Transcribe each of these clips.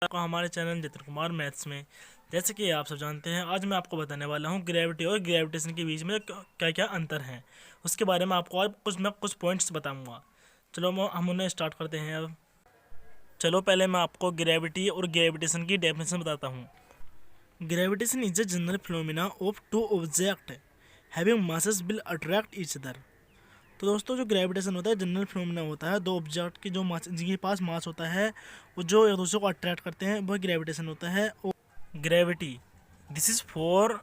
आपको हमारे channel Jitendra Kumar maths में। जैसे कि आप सब जानते हैं, आज मैं आपको बताने वाला हूँ ग्रेविटी और ग्रेविटेशन के बीच में क्या क्या अंतर हैं, उसके बारे में आपको आज कुछ पॉइंट्स बताऊँगा। चलो हम उन्हें स्टार्ट करते हैं अब। चलो पहले मैं आपको ग्रेविटी और ग्रेविटेशन की डेफिनेशन बताता हूँ। Gravitation is a general phenomena of two object having masses will attract each other. तो दोस्तों, जो ग्रेविटेशन होता है जनरल फिनोमिना होता है, दो ऑब्जेक्ट की जो मास जिनके पास मास होता है वो जो एक दूसरे को अट्रैक्ट करते हैं, वह ग्रेविटेशन होता है। और gravity, this is for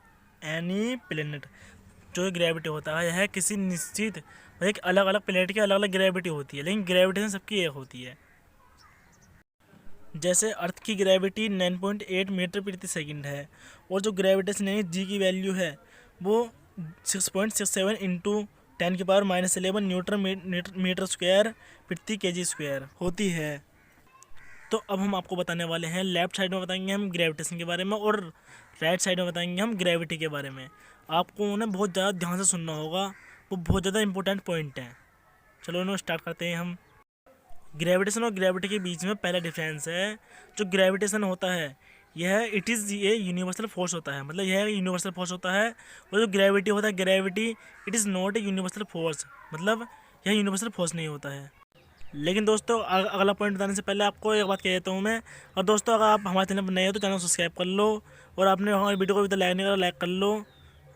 any planet. जो ग्रेविटी होता है यह किसी निश्चित एक अलग अलग प्लेनेट की अलग अलग ग्रेविटी होती है, लेकिन ग्रेविटेशन सबकी एक होती है। जैसे अर्थ की ग्रेविटी 9.8 मीटर प्रति सेकंड है, और जो ग्रेविटेशन यानी जी की वैल्यू है वो 6.67 इंटू 10⁻11 न्यूटन मीटर स्क्वायर प्रति केजी स्क्वायर होती है। तो अब हम आपको बताने वाले हैं, लेफ्ट साइड में बताएंगे हम ग्रेविटेशन के बारे में और राइट साइड में बताएंगे हम ग्रेविटी के बारे में। आपको उन्हें बहुत ज़्यादा ध्यान से सुनना होगा, वो बहुत ज़्यादा इंपॉर्टेंट पॉइंट हैं। चलो उन्हें स्टार्ट करते हैं हम। ग्रेविटेशन और ग्रेविटी के बीच में पहला डिफरेंस है, जो ग्रेविटेशन होता है यह इट इज़ ये यूनिवर्सल फोर्स होता है, मतलब यह यूनिवर्सल फोर्स होता है। और जो ग्रेविटी होता है, gravity it is not a universal force, मतलब यह यूनिवर्सल फोर्स नहीं होता है। लेकिन दोस्तों, अगला पॉइंट बताने से पहले आपको एक बात कह देता हूँ मैं। और दोस्तों, अगर आप हमारे चैनल पर नए हो तो चैनल को सब्सक्राइब कर लो, और आपने हमारी वीडियो को अभी तक लाइक नहीं करा लाइक कर लो।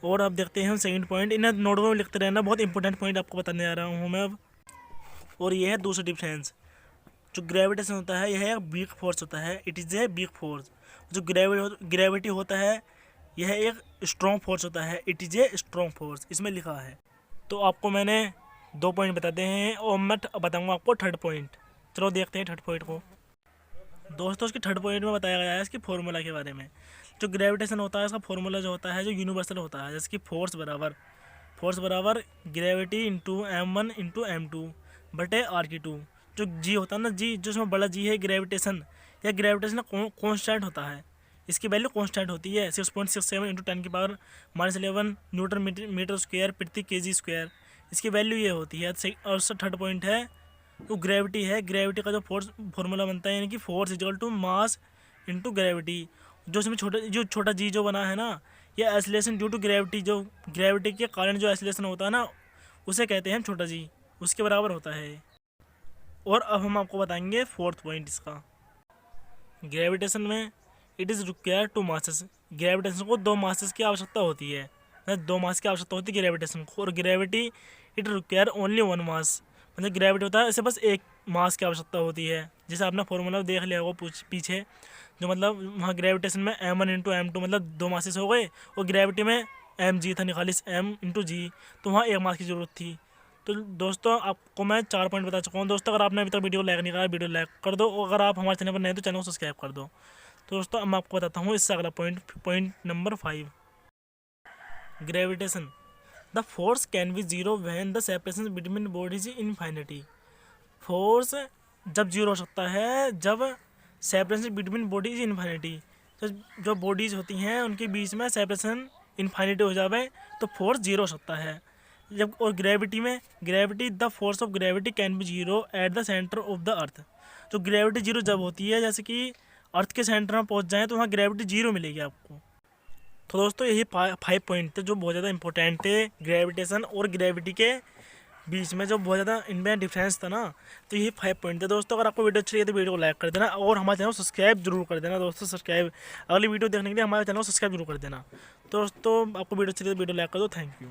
और अब देखते हैं हम सेकंड पॉइंट, इन्हें नोटबुक में लिखते रहना, बहुत इंपॉर्टेंट पॉइंट आपको बताने जा रहा हूँ मैं अब। और ये है दूसरा डिफरेंस, जो ग्रेविटेशन होता है यह एक वीक फोर्स होता है, it is a weak force. जो ग्रेविटी होता है यह एक स्ट्रॉन्ग फोर्स होता है, it is a strong force, इसमें लिखा है। तो आपको मैंने 2 पॉइंट बताते हैं, और मैं बताऊंगा आपको थर्ड पॉइंट। चलो देखते हैं थर्ड पॉइंट को। दोस्तों, उसके थर्ड पॉइंट में बताया गया है इसकी फॉर्मूला के बारे में। जो ग्रेविटेशन होता है इसका फॉर्मूला जो होता है, जो यूनिवर्सल होता है, जैसे कि फोर्स बराबर gravity into m1 into m2 बटे r/2। जो जी होता है ना, जी जो इसमें बड़ा जी है ग्रेविटेशन, यह ग्रेविटेशन कॉन्स्टेंट होता है, इसकी वैल्यू कॉन्स्टेंट होती है 6.67 इंटू 10⁻11 न्यूटन मीटर स्क्वायर प्रति केजी स्क्वायर, इसकी वैल्यू ये होती है। और उसका थर्ड पॉइंट है, तो ग्रेविटी है, ग्रेविटी का जो फोर्स फॉर्मूला बनता है, यानी कि force equal to mass into gravity. जो इसमें छोटा जी जो बना है ना, ये एसिलेशन ड्यू टू ग्रेविटी, जो ग्रेविटी के कारण जो एसिलेशन होता है ना, उसे कहते हैं हम छोटा जी, उसके बराबर होता है। और अब हम आपको बताएंगे फोर्थ पॉइंट इसका। ग्रेविटेशन में it is require two masses, gravitation को 2 मासेस की आवश्यकता होती है, 2 मास की आवश्यकता होती है ग्रेविटेशन को। और ग्रेविटी इट रिक्वायर ओनली 1 मास, मतलब ग्रेविटी होता है इसे बस एक मास की आवश्यकता होती है। जैसे आपने फॉर्मूला देख लिया होगा पीछे, जो मतलब वहाँ ग्रेविटेशन में m1 इंटू m2 मतलब 2 मासेस हो गए, और ग्रेविटी में mg था, निकाली m इंटू जी, तो वहाँ 1 मास की ज़रूरत थी। तो दोस्तों, आपको मैं 4 पॉइंट बता चुका हूँ। दोस्तों, अगर आपने अभी तक वीडियो लाइक नहीं करा, वीडियो लाइक कर दो, और अगर आप हमारे चैनल पर नए तो चैनल को सब्सक्राइब कर दो। तो दोस्तों, अब मैं आपको बताता हूँ इससे अगला point number 5, gravitation. The force can be zero when the separation between bodies infinity. Force जब जीरो हो सकता है जब सेपरेशन बिटवीन बॉडीज इनफाइनिटी, तो जो बॉडीज़ होती हैं उनके बीच में सेपरेशन इनफाइनिटी हो जाए तो फोर्स जीरो हो सकता है। जब और gravity the force of gravity can be zero at the centre of the earth. जो ग्रेविटी जीरो जब होती है, जैसे कि अर्थ के सेंटर में पहुंच जाए तो वहाँ ग्रेविटी जीरो मिलेगी आपको। तो दोस्तों, यही 5 पॉइंट थे जो बहुत ज़्यादा इंपॉर्टेंट थे ग्रेविटेशन और ग्रेविटी के बीच में, जो बहुत ज़्यादा इनमें डिफरेंस था ना। तो यही 5 पॉइंट थे। दोस्तों, अगर आपको वीडियो अच्छी लगी तो वीडियो को लाइक कर देना, और हमारे चैनल को सब्सक्राइब जरूर कर देना। दोस्तों, सब्सक्राइब अगली वीडियो देखने के लिए हमारे चैनल को सब्सक्राइब जरूर कर देना। दोस्तों, आपको वीडियो अच्छी लगी तो वीडियो लाइक कर दो। Thank you.